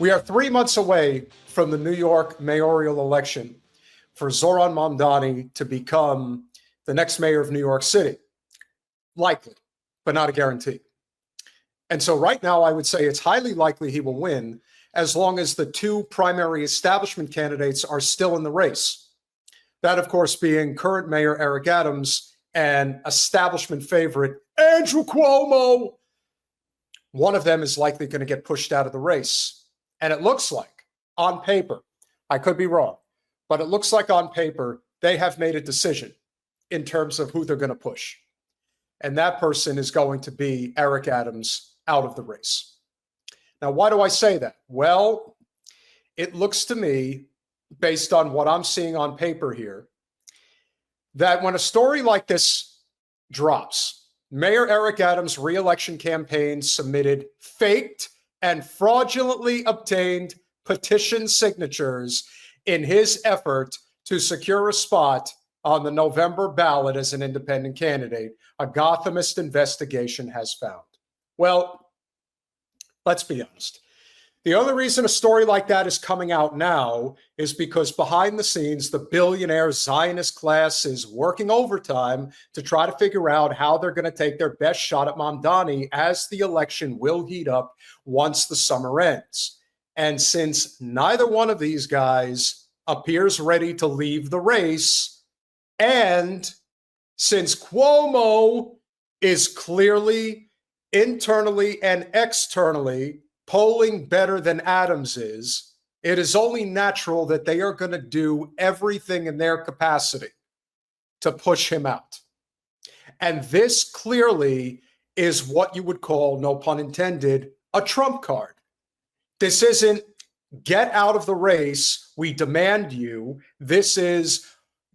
We are 3 months away from the New York mayoral election for Zohran Mamdani to become the next mayor of New York City. Likely, but not a guarantee. And so right now, I would say it's highly likely he will win as long as the two primary establishment candidates are still in the race. That, of course, being current Mayor Eric Adams and establishment favorite Andrew Cuomo. One of them is likely going to get pushed out of the race. And it looks like, on paper, I could be wrong, but it looks like on paper, they have made a decision in terms of who they're going to push. And that person is going to be Eric Adams out of the race. Now, why do I say that? Well, it looks to me, based on what I'm seeing on paper here, that when a story like this drops, Mayor Eric Adams' re-election campaign submitted faked and fraudulently obtained petition signatures in his effort to secure a spot on the November ballot as an independent candidate, a Gothamist investigation has found. Well, let's be honest. The only reason a story like that is coming out now is because behind the scenes, the billionaire Zionist class is working overtime to try to figure out how they're going to take their best shot at Mamdani as the election will heat up once the summer ends. And since neither one of these guys appears ready to leave the race, and since Cuomo is clearly internally and externally polling better than Adams is, it is only natural that they are going to do everything in their capacity to push him out. And this clearly is what you would call, no pun intended, a trump card. This isn't get out of the race, we demand you. This is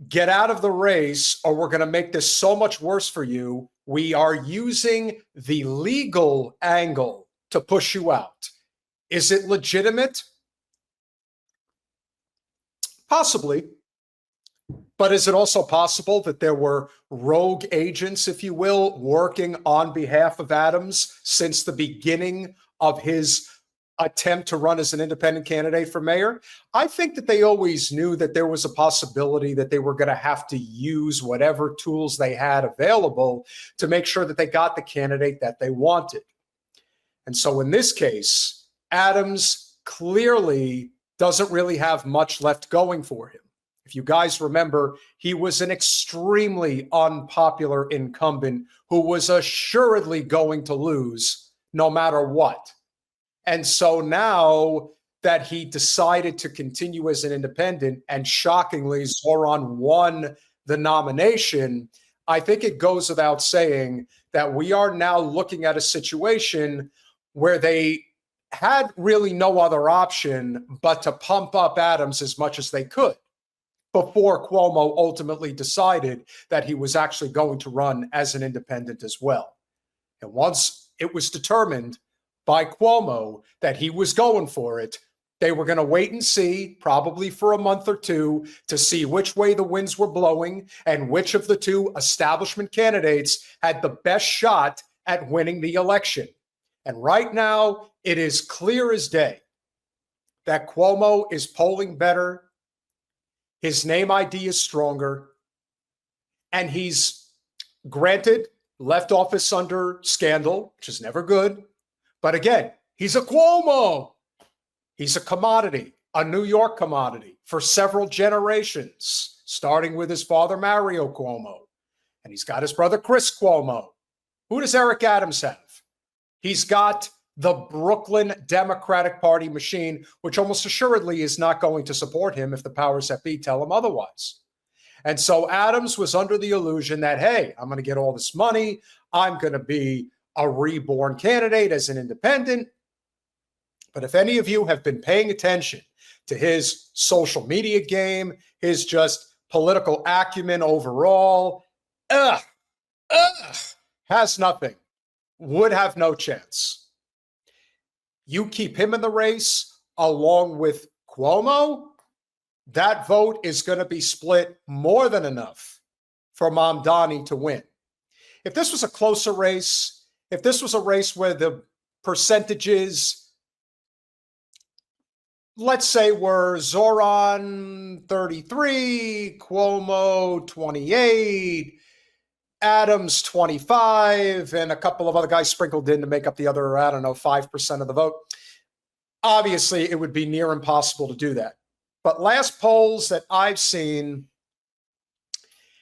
get out of the race or we're going to make this so much worse for you. We are using the legal angle to push you out. Is it legitimate? Possibly. But is it also possible that there were rogue agents, if you will, working on behalf of Adams since the beginning of his attempt to run as an independent candidate for mayor? I think that they always knew that there was a possibility that they were going to have to use whatever tools they had available to make sure that they got the candidate that they wanted. And so in this case, Adams clearly doesn't really have much left going for him. If you guys remember, he was an extremely unpopular incumbent who was assuredly going to lose no matter what. And so now that he decided to continue as an independent and shockingly Zohran won the nomination, I think it goes without saying that we are now looking at a situation where they had really no other option but to pump up Adams as much as they could before Cuomo ultimately decided that he was actually going to run as an independent as well. And once it was determined by Cuomo that he was going for it, they were going to wait and see, probably for a month or two, to see which way the winds were blowing and which of the two establishment candidates had the best shot at winning the election. And right now, it is clear as day that Cuomo is polling better, his name ID is stronger, and he's, granted, left office under scandal, which is never good. But again, he's a Cuomo. He's a commodity, a New York commodity for several generations, starting with his father, Mario Cuomo. And he's got his brother, Chris Cuomo. Who does Eric Adams have? He's got the Brooklyn Democratic Party machine, which almost assuredly is not going to support him if the powers that be tell him otherwise. And so Adams was under the illusion that, hey, I'm going to get all this money. I'm going to be a reborn candidate as an independent. But if any of you have been paying attention to his social media game, his just political acumen overall, has nothing, would have no chance. You keep him in the race along with Cuomo, that vote is going to be split more than enough for Mamdani to win. If this was a closer race, if this was a race where the percentages let's say we're Zohran 33, Cuomo 28, Adams 25, and a couple of other guys sprinkled in to make up the other, I don't know, 5% of the vote. Obviously, it would be near impossible to do that. But last polls that I've seen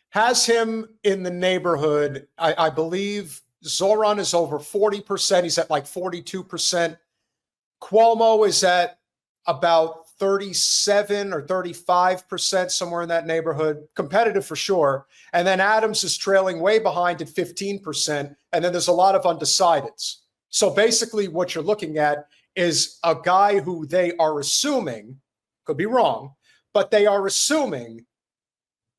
has him in the neighborhood. I believe Zohran is over 40%. He's at like 42%. Cuomo is at about 37 or 35%, somewhere in that neighborhood. Competitive for sure. And then Adams is trailing way behind at 15%. And then there's a lot of undecideds. So basically what you're looking at is a guy who they are assuming, could be wrong, but they are assuming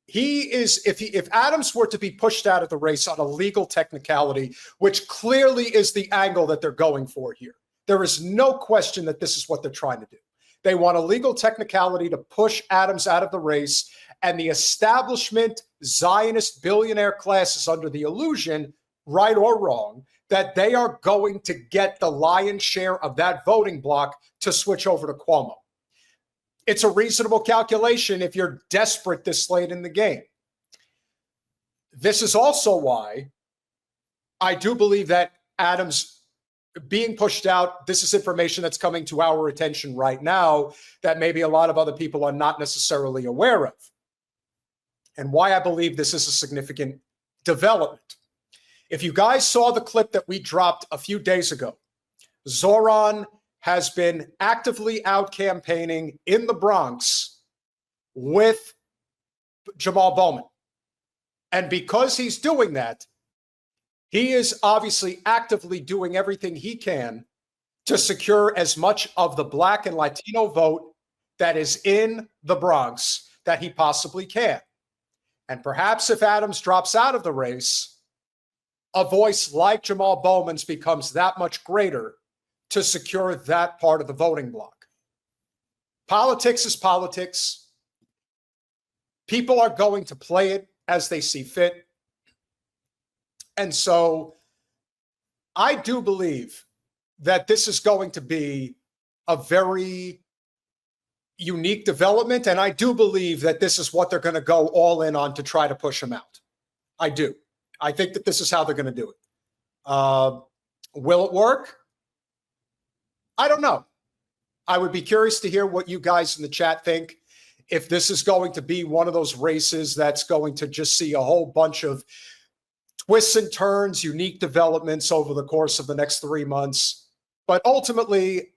he is, if Adams were to be pushed out of the race on a legal technicality, which clearly is the angle that they're going for here. There is no question that this is what they're trying to do. They want a legal technicality to push Adams out of the race, and the establishment Zionist billionaire class is under the illusion, right or wrong, that they are going to get the lion's share of that voting bloc to switch over to Cuomo. It's a reasonable calculation if you're desperate this late in the game. This is also why I do believe that Adams being pushed out, this is information that's coming to our attention right now that maybe a lot of other people are not necessarily aware of. And why I believe this is a significant development. If you guys saw the clip that we dropped a few days ago, Zohran has been actively out campaigning in the Bronx with Jamal Bowman. And because he's doing that, he is obviously actively doing everything he can to secure as much of the Black and Latino vote that is in the Bronx that he possibly can. And perhaps if Adams drops out of the race, a voice like Jamal Bowman's becomes that much greater to secure that part of the voting bloc. Politics is politics. People are going to play it as they see fit. And so I do believe that this is going to be a very unique development. And I do believe that this is what they're going to go all in on to try to push him out. I do. I think that this is how they're going to do it. Will it work? I don't know. I would be curious to hear what you guys in the chat think. If this is going to be one of those races that's going to just see a whole bunch of twists and turns, unique developments over the course of the next 3 months. But ultimately,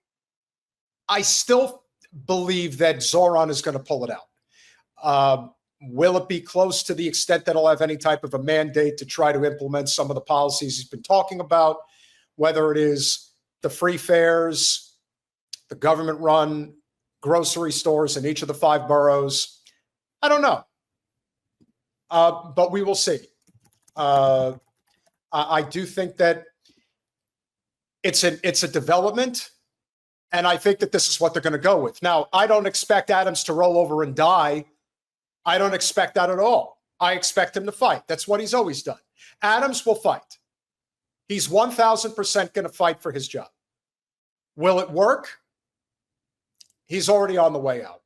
I still believe that Zohran is going to pull it out. Will it be close to the extent that he'll have any type of a mandate to try to implement some of the policies he's been talking about, whether it is the free fares, the government-run grocery stores in each of the 5 boroughs? I don't know. But we will see. I do think that it's a development, and I think that this is what they're going to go with. Now, I don't expect Adams to roll over and die. I don't expect that at all. I expect him to fight. That's what he's always done. Adams will fight. He's 1,000% going to fight for his job. Will it work? He's already on the way out.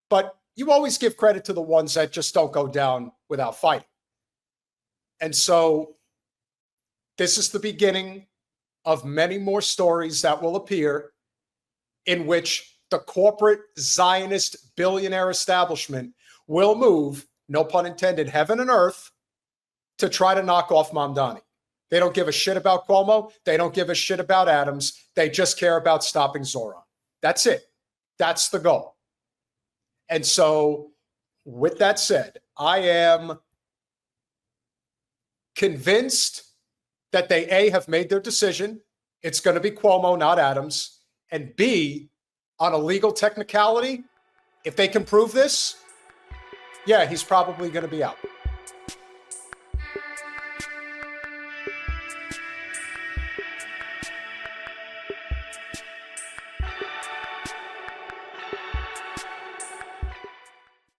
But you always give credit to the ones that just don't go down without fighting. And so this is the beginning of many more stories that will appear in which the corporate Zionist billionaire establishment will move, no pun intended, heaven and earth to try to knock off Mamdani. They don't give a shit about Cuomo. They don't give a shit about Adams. They just care about stopping Zohran. That's it. That's the goal. And so with that said, I am convinced that they, A, have made their decision. It's going to be Cuomo, not Adams. And B, on a legal technicality, if they can prove this, yeah, he's probably going to be out.